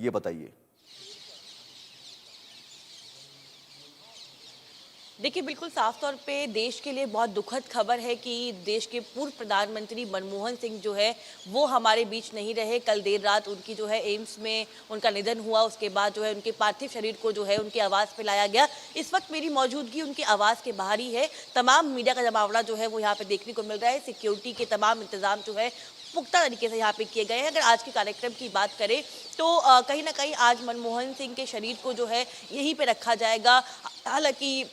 ये बताइए। देखिए, बिल्कुल साफ तौर पे देश के लिए बहुत दुखद खबर है कि देश के पूर्व प्रधानमंत्री मनमोहन सिंह जो है वो हमारे बीच नहीं रहे। कल देर रात उनकी जो है एम्स में उनका निधन हुआ। उसके बाद जो है उनके पार्थिव शरीर को जो है उनके आवास पे लाया गया। इस वक्त मेरी मौजूदगी उनके आवास के बाहर ही है। तमाम मीडिया का जमावड़ा जो है वो यहाँ पे देखने को मिल रहा है। सिक्योरिटी के तमाम इंतजाम जो है पुख्ता तरीके से यहाँ पे किए गए हैं। अगर आज के कार्यक्रम की बात करें तो कहीं ना कहीं आज मनमोहन सिंह के शरीर को जो है यहीं पे रखा जाएगा। हालांकि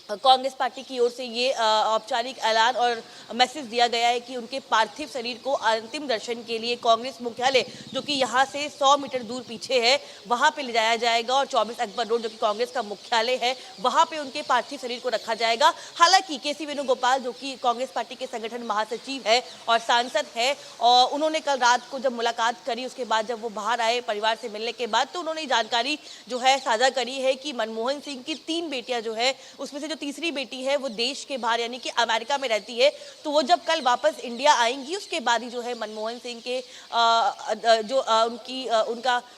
कांग्रेस पार्टी की ओर से ये औपचारिक ऐलान और मैसेज दिया गया है कि उनके पार्थिव शरीर को अंतिम दर्शन के लिए कांग्रेस मुख्यालय जो कि यहाँ से 100 मीटर दूर पीछे है वहाँ पे ले जाया जाएगा और 24 अकबर रोड जो कि कांग्रेस का मुख्यालय है वहाँ पे उनके पार्थिव शरीर को रखा जाएगा। हालांकि केसी वेणुगोपाल जो कि कांग्रेस पार्टी के संगठन महासचिव है और सांसद है और उन्होंने कल रात को जब मुलाकात करी उसके बाद जब वो बाहर आए परिवार से मिलने के बाद तो उन्होंने जानकारी जो है साझा करी है कि मनमोहन सिंह की 3 बेटियां जो है उसमें से तीसरी बेटी है वो देश के बाहर यानी कि अमेरिका में रहती है। तो वो जब कल वापस इंडिया आएंगी उसके बाद ही जो है मनमोहन सिंह के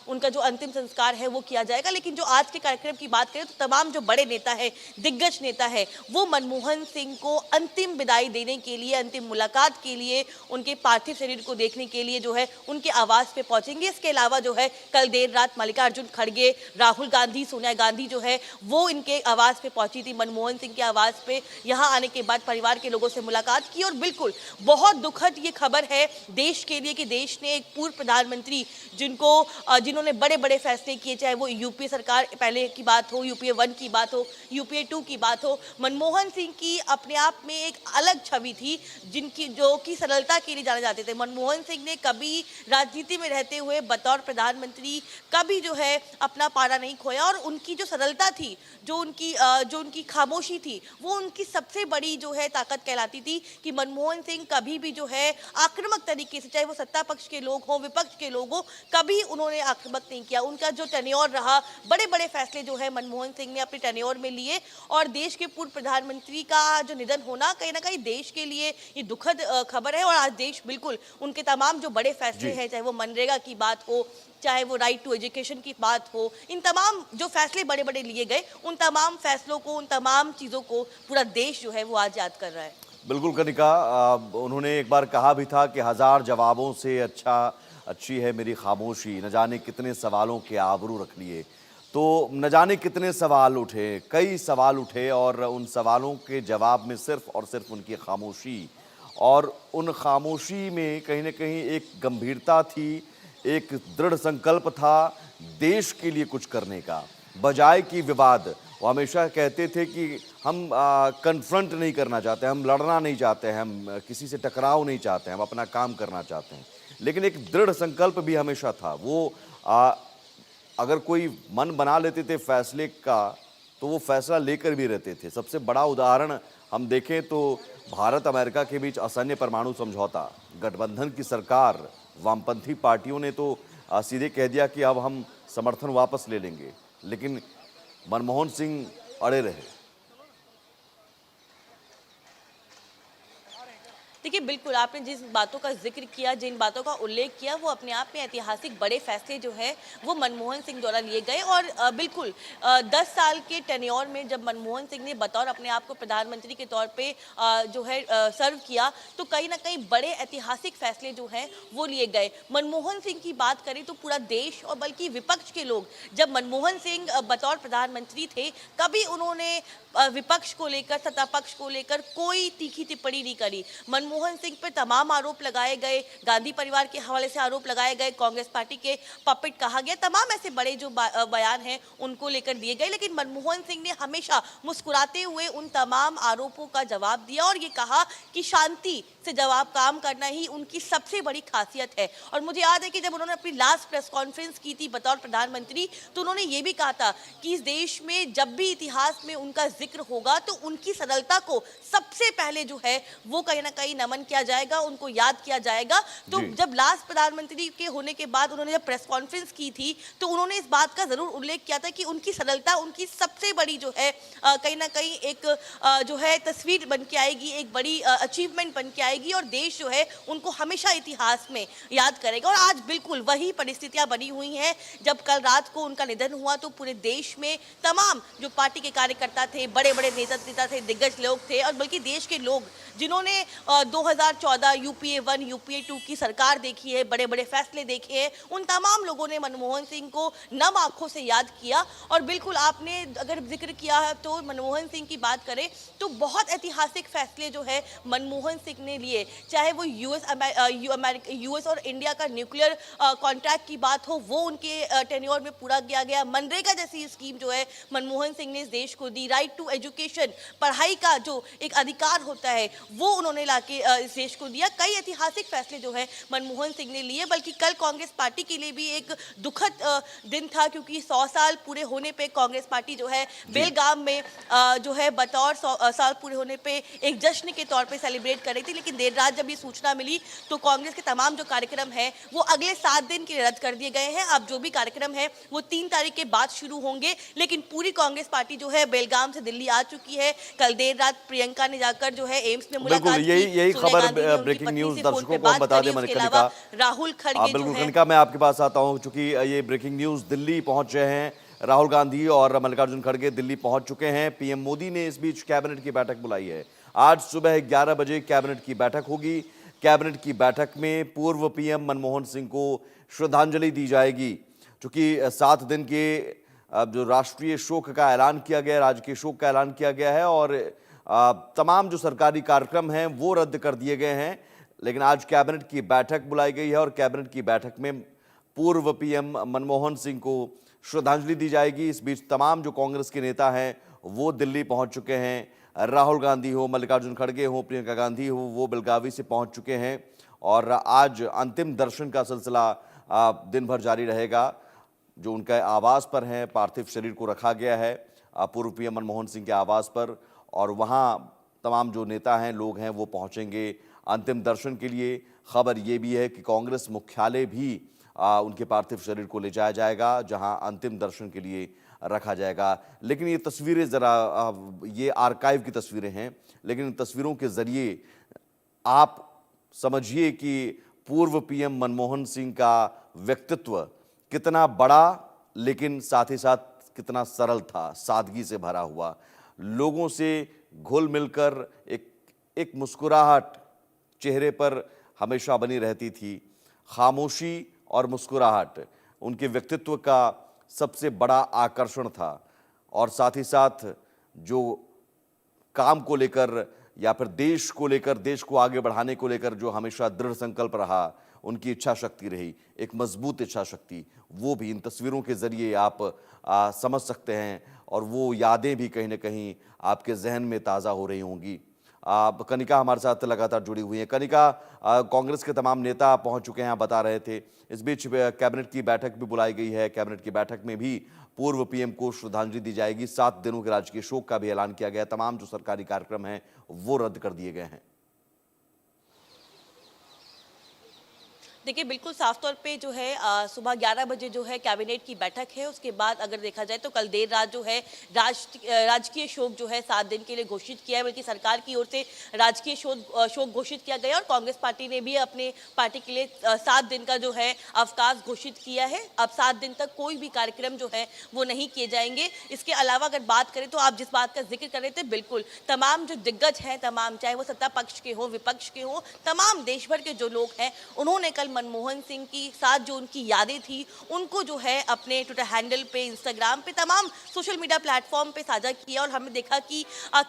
उनका जो अंतिम संस्कार है वो किया जाएगा। लेकिन जो आज के कार्यक्रम की बात करें तो तमाम जो बड़े नेता है दिग्गज नेता है वो मनमोहन सिंह को अंतिम विदाई देने के लिए अंतिम मुलाकात के लिए उनके पार्थिव शरीर को देखने के लिए जो है उनके आवास पे पहुंचेंगे। इसके अलावा जो है कल देर रात मल्लिकार्जुन खड़गे राहुल गांधी सोनिया गांधी जो है वो इनके आवास पे पहुंची थी मनमोहन सिंह के आवास पे। यहां आने के बाद परिवार के लोगों से मुलाकात की और बिल्कुल बहुत दुखद ये खबर है देश के लिए कि देश ने एक पूर्व प्रधानमंत्री जिन्होंने बड़े बड़े फैसले किए चाहे वो यूपीए सरकार पहले की बात हो यूपीए 1 की बात हो यूपीए 2 की बात हो। मनमोहन सिंह की अपने आप में एक अलग छवि थी जो कि सरलता के लिए जाने जाते थे। मनमोहन सिंह ने कभी राजनीति में रहते हुए बतौर प्रधानमंत्री कभी जो है अपना पारा नहीं खोया और उनकी जो सरलता थी जो उनकी खामोशी थी वो उनकी सबसे बड़ी जो है ताकत कहलाती थी कि मनमोहन सिंह कभी भी जो है आक्रामक तरीके से चाहे वो सत्ता पक्ष के लोग हों विपक्ष के लोग हों कभी उन्होंने आक्रामक नहीं किया। उनका जो टेन्योर रहा बड़े बड़े फैसले जो है मनमोहन सिंह ने अपने टेन्योर में लिए और देश के पूर्व प्रधानमंत्री का जो निधन होना कहीं ना कहीं देश के लिए ये दुखद खबर है। और आज देश बिल्कुल उनके तमाम जो बड़े फैसले हैं चाहे वो मनरेगा की बात हो चाहे वो राइट टू एजुकेशन की बात हो इन तमाम जो फैसले बड़े बड़े लिए गए उन तमाम फैसलों को उन तमाम चीज़ों को पूरा देश जो है वो आज याद कर रहा है। बिल्कुल कनिका, उन्होंने एक बार कहा भी था कि 1000 जवाबों से अच्छी है मेरी खामोशी, न जाने कितने सवालों के आबरू रख लिए। तो न जाने कितने सवाल उठे, कई सवाल उठे और उन सवालों के जवाब में सिर्फ और सिर्फ उनकी खामोशी और उन खामोशी में कहीं ना कहीं एक गंभीरता थी, एक दृढ़ संकल्प था देश के लिए कुछ करने का बजाय कि विवाद। वो हमेशा कहते थे कि हम कन्फ्रंट नहीं करना चाहते, हम लड़ना नहीं चाहते हैं, हम किसी से टकराव नहीं चाहते हैं, हम अपना काम करना चाहते हैं। लेकिन एक दृढ़ संकल्प भी हमेशा था। वो अगर कोई मन बना लेते थे फैसले का तो वो फैसला लेकर भी रहते थे। सबसे बड़ा उदाहरण हम देखें तो भारत अमेरिका के बीच असैन्य परमाणु समझौता, गठबंधन की सरकार वामपंथी पार्टियों ने तो सीधे कह दिया कि अब हम समर्थन वापस ले लेंगे, लेकिन मनमोहन सिंह अड़े रहे। देखिए, बिल्कुल आपने जिस बातों का जिक्र किया जिन बातों का उल्लेख किया वो अपने आप में ऐतिहासिक बड़े फैसले जो हैं वो मनमोहन सिंह द्वारा लिए गए। और बिल्कुल 10 साल के टेन्योर में जब मनमोहन सिंह ने बतौर अपने आप को प्रधानमंत्री के तौर पे जो है सर्व किया तो कहीं ना कहीं बड़े ऐतिहासिक फैसले जो हैं वो लिए गए। मनमोहन सिंह की बात करें तो पूरा देश और बल्कि विपक्ष के लोग जब मनमोहन सिंह बतौर प्रधानमंत्री थे कभी उन्होंने विपक्ष को लेकर सत्ता पक्ष को लेकर कोई तीखी टिप्पणी नहीं करी। मनमोहन सिंह पर तमाम आरोप लगाए गए, गांधी परिवार के हवाले से आरोप लगाए गए, कांग्रेस पार्टी के पपेट कहा गया, तमाम ऐसे बड़े जो बयान हैं उनको लेकर दिए गए। लेकिन मनमोहन सिंह ने हमेशा मुस्कुराते हुए उन तमाम आरोपों का जवाब दिया और ये कहा कि शांति से जवाब काम करना ही उनकी सबसे बड़ी खासियत है। और मुझे याद है कि जब उन्होंने अपनी लास्ट प्रेस कॉन्फ्रेंस की थी बतौर प्रधानमंत्री तो उन्होंने ये भी कहा था कि इस देश में जब भी इतिहास में उनका जिक्र होगा तो उनकी सरलता को सबसे पहले जो है वो कहीं ना कहीं नमन किया जाएगा, उनको याद किया जाएगा। तो जब लास्ट प्रधानमंत्री के होने के बाद उन्होंने जब प्रेस कॉन्फ्रेंस की थी तो उन्होंने इस बात का जरूर उल्लेख किया था कि उनकी सरलता उनकी सबसे बड़ी जो है कहीं ना कहीं एक जो है तस्वीर बन के आएगी, एक बड़ी अचीवमेंट बन के आएगी और देश जो है उनको हमेशा इतिहास में याद करेगा। और आज बिल्कुल वही परिस्थितियां बनी हुई हैं। जब कल रात को उनका निधन हुआ तो पूरे देश में तमाम जो पार्टी के कार्यकर्ता थे, बड़े बड़े नेता थे, दिग्गज लोग थे और बल्कि देश के लोग जिन्होंने 2014 यूपीए 1 यूपीए 2 की सरकार देखी है, बड़े बड़े फैसले देखे हैं, उन तमाम लोगों ने मनमोहन सिंह को नम आंखों से याद किया। और बिल्कुल आपने अगर जिक्र किया है तो मनमोहन सिंह की बात करें तो बहुत ऐतिहासिक फैसले जो है मनमोहन सिंह ने लिए, चाहे वो यूएस और इंडिया का न्यूक्लियर कॉन्ट्रैक्ट की बात हो, वो उनके टेन्योर में पूरा किया गया। मनरेगा जैसी स्कीम जो है मनमोहन सिंह ने इस देश को दी। राइट टू एजुकेशन, पढ़ाई का जो एक अधिकार होता है वो उन्होंने लाके इस देश को दिया। कई ऐतिहासिक फैसले जो है मनमोहन सिंह ने लिए। बल्कि कल कांग्रेस पार्टी के लिए भी एक दुखद दिन था, क्योंकि 100 साल पूरे होने पे कांग्रेस पार्टी जो है बेलगाम में जो है बतौर 100 साल पूरे होने पे एक जश्न के तौर पे सेलिब्रेट कर रही थी। लेकिन देर रात जब ये सूचना मिली तो कांग्रेस के तमाम जो कार्यक्रम है वो अगले 7 दिन के लिए रद्द कर दिए गए हैं। अब जो भी कार्यक्रम है वो 3 तारीख के बाद शुरू होंगे। लेकिन पूरी कांग्रेस पार्टी जो है बेलगाम से दिल्ली आ चुकी है। कल देर रात प्रियंका ने जाकर जो है एम्स में मुलाकात की। यही खबर ब्रेकिंग न्यूज दर्शकों को हम बता दें कनिका। राहुल खड़गे बिल्कुल कनिका, मैं आपके पास आता हूं चूंकि ये ब्रेकिंग न्यूज दिल्ली पहुंच रहे हैं। राहुल गांधी और मल्लिकार्जुन खड़गे दिल्ली पहुंच चुके हैं। पीएम मोदी ने इस बीच कैबिनेट की बैठक बुलाई है। आज सुबह 11 बजे कैबिनेट की बैठक होगी। कैबिनेट की बैठक में पूर्व पीएम मनमोहन सिंह को श्रद्धांजलि दी जाएगी। चूंकि 7 दिन के जो राष्ट्रीय शोक का ऐलान किया गया, राजकीय शोक का ऐलान किया गया है और तमाम जो सरकारी कार्यक्रम हैं वो रद्द कर दिए गए हैं। लेकिन आज कैबिनेट की बैठक बुलाई गई है और कैबिनेट की बैठक में पूर्व पीएम मनमोहन सिंह को श्रद्धांजलि दी जाएगी। इस बीच तमाम जो कांग्रेस के नेता हैं वो दिल्ली पहुंच चुके हैं। राहुल गांधी हो, मल्लिकार्जुन खड़गे हो, प्रियंका गांधी हो, वो बेलगावी से पहुंच चुके हैं और आज अंतिम दर्शन का सिलसिला दिन भर जारी रहेगा। जो उनके आवास पर है, पार्थिव शरीर को रखा गया है पूर्व पीएम मनमोहन सिंह के आवास पर और वहाँ तमाम जो नेता हैं, लोग हैं, वो पहुँचेंगे अंतिम दर्शन के लिए। खबर ये भी है कि कांग्रेस मुख्यालय भी उनके पार्थिव शरीर को ले जाया जाएगा, जहां अंतिम दर्शन के लिए रखा जाएगा। लेकिन ये तस्वीरें ज़रा ये आर्काइव की तस्वीरें हैं, लेकिन इन तस्वीरों के ज़रिए आप समझिए कि पूर्व पीएम मनमोहन सिंह का व्यक्तित्व कितना बड़ा लेकिन साथ ही साथ कितना सरल था, सादगी से भरा हुआ, लोगों से घुल मिलकर एक मुस्कुराहट चेहरे पर हमेशा बनी रहती थी। खामोशी और मुस्कुराहट उनके व्यक्तित्व का सबसे बड़ा आकर्षण था और साथ ही साथ जो काम को लेकर या फिर देश को लेकर, देश को आगे बढ़ाने को लेकर जो हमेशा दृढ़ संकल्प रहा, उनकी इच्छा शक्ति रही, एक मजबूत इच्छा शक्ति, वो भी इन तस्वीरों के जरिए आप समझ सकते हैं और वो यादें भी कहीं ना कहीं आपके जहन में ताज़ा हो रही होंगी। कनिका हमारे साथ लगातार जुड़ी हुई हैं। कनिका, कांग्रेस के तमाम नेता पहुंच चुके हैं, आप बता रहे थे। इस बीच कैबिनेट की बैठक भी बुलाई गई है। कैबिनेट की बैठक में भी पूर्व पीएम को श्रद्धांजलि दी जाएगी। 7 दिनों के राजकीय शोक का भी ऐलान किया गया। तमाम जो सरकारी कार्यक्रम हैं वो रद्द कर दिए गए हैं। देखिए बिल्कुल साफ तौर पे जो है सुबह 11 बजे जो है कैबिनेट की बैठक है। उसके बाद अगर देखा जाए तो कल देर रात जो है राजकीय शोक जो है 7 दिन के लिए घोषित किया है। बल्कि सरकार की ओर से राजकीय शोक घोषित किया गया और कांग्रेस पार्टी ने भी अपने पार्टी के लिए 7 दिन का जो है अवकाश घोषित किया है। अब 7 दिन तक कोई भी कार्यक्रम जो है वो नहीं किए जाएंगे। इसके अलावा अगर बात करें तो आप जिस बात का जिक्र कर रहे थे, बिल्कुल तमाम जो दिग्गज हैं, तमाम चाहे वो सत्ता पक्ष के हो, विपक्ष के हो, तमाम देश भर के जो लोग हैं, उन्होंने कल मनमोहन सिंह की साथ जो उनकी यादें थी उनको जो है अपने ट्विटर हैंडल पे, इंस्टाग्राम पे, तमाम सोशल मीडिया प्लेटफॉर्म पे साझा किया और हमने देखा कि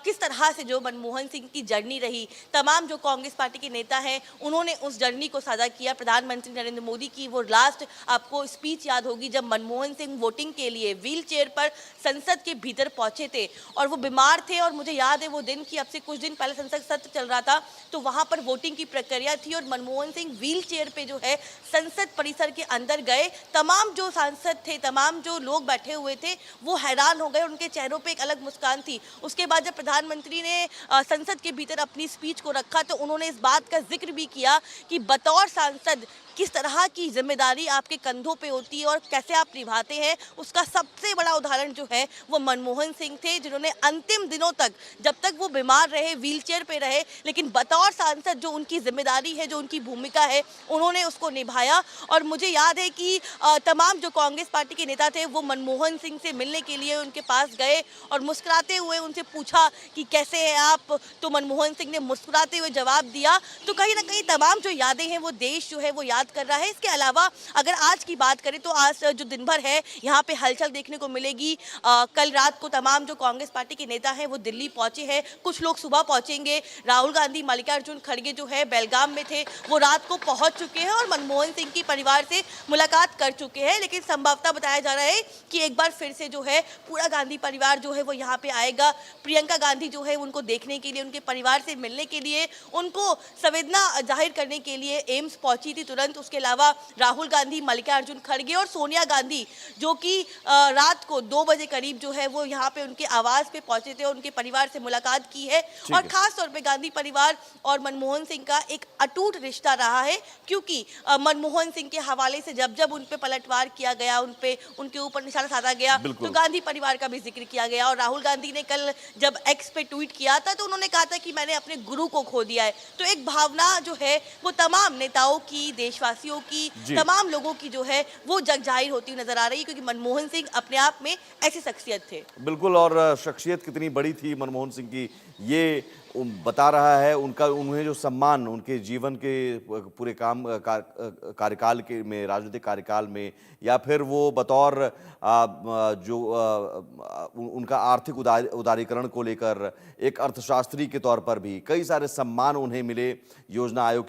किस तरह से जो मनमोहन सिंह की जर्नी रही। तमाम जो कांग्रेस पार्टी के नेता हैं उन्होंने उस जर्नी को साझा किया। प्रधानमंत्री नरेंद्र मोदी की वो लास्ट आपको स्पीच याद होगी जब मनमोहन सिंह वोटिंग के लिए व्हील चेयर पर संसद के भीतर पहुंचे थे और वो बीमार थे और मुझे याद है वो दिन कि अब से कुछ दिन पहले संसद सत्र चल रहा था तो वहां पर वोटिंग की प्रक्रिया थी और मनमोहन सिंह व्हील चेयर पे जो है संसद परिसर के अंदर गए। तमाम जो सांसद थे, तमाम जो लोग बैठे हुए थे वो हैरान हो गए, उनके चेहरों पे एक अलग मुस्कान थी। उसके बाद जब प्रधानमंत्री ने संसद के भीतर अपनी स्पीच को रखा तो उन्होंने इस बात का जिक्र भी किया कि बतौर सांसद किस तरह की जिम्मेदारी आपके कंधों पे होती है और कैसे आप निभाते हैं, उसका सबसे बड़ा उदाहरण जो है वो मनमोहन सिंह थे, जिन्होंने अंतिम दिनों तक, जब तक वो बीमार रहे, व्हीलचेयर पे रहे, लेकिन बतौर सांसद जो उनकी जिम्मेदारी है, जो उनकी भूमिका है, उन्होंने उसको निभाया। और मुझे याद है कि तमाम जो कांग्रेस पार्टी के नेता थे वो मनमोहन सिंह से मिलने के लिए उनके पास गए और मुस्कुराते हुए उनसे पूछा कि कैसे हैं आप, तो मनमोहन सिंह ने मुस्कुराते हुए जवाब दिया। तो कहीं ना कहीं तमाम जो यादें हैं वो देश जो है वो याद कर रहा है। इसके अलावा अगर आज की बात करें तो आज जो दिन भर है यहाँ पे हलचल देखने को मिलेगी। कल रात को तमाम जो कांग्रेस पार्टी के नेता हैं वो दिल्ली पहुंचे हैं, कुछ लोग सुबह पहुंचेंगे। राहुल गांधी, मल्लिकार्जुन खड़गे जो है बेलगाम में थे, वो रात को पहुंच चुके हैं और मनमोहन सिंह की परिवार से मुलाकात कर चुके हैं। लेकिन संभवतः बताया जा रहा है कि एक बार फिर से जो है पूरा गांधी परिवार जो है वो यहाँ पे आएगा। प्रियंका गांधी जो है उनको देखने के लिए, उनके परिवार से मिलने के लिए, उनको संवेदना जाहिर करने के लिए एम्स पहुंची थी तुरंत। उसके अलावा राहुल गांधी, मल्लिकार्जुन खड़गे और सोनिया गांधी जो कि रात को 2 बजे करीब जो है वो यहाँ पे उनके आवास पे पहुंचे थे और उनके परिवार से मुलाकात की है। और खास तौर पे गांधी परिवार और मनमोहन सिंह का एक अटूट रिश्ता रहा है, क्योंकि मनमोहन सिंह के हवाले से जब जब उन पे पलटवार किया गया, उनके ऊपर निशाना साधा गया, तो गांधी परिवार का भी जिक्र किया गया। और राहुल गांधी ने कल जब एक्स पे ट्वीट किया था तो उन्होंने कहा था कि मैंने अपने गुरु को खो दिया है। तो एक भावना जो है वो तमाम नेताओं की, देशवासियों की, तमाम लोगों की जो है वो जग जाहिर होती हुई नजर आ रही है, क्योंकि मनमोहन सिंह अपने आप में ऐसी शख्सियत थे। बिल्कुल, और शख्सियत कितनी बड़ी थी मनमोहन सिंह की, ये बता रहा है उनका, उन्हें जो सम्मान उनके जीवन के पूरे कार्यकाल के में, राजनीतिक कार्यकाल में, या फिर वो बतौर उनका आर्थिक उदारीकरण को लेकर एक अर्थशास्त्री के तौर पर भी कई सारे सम्मान उन्हें मिले योजना आयोग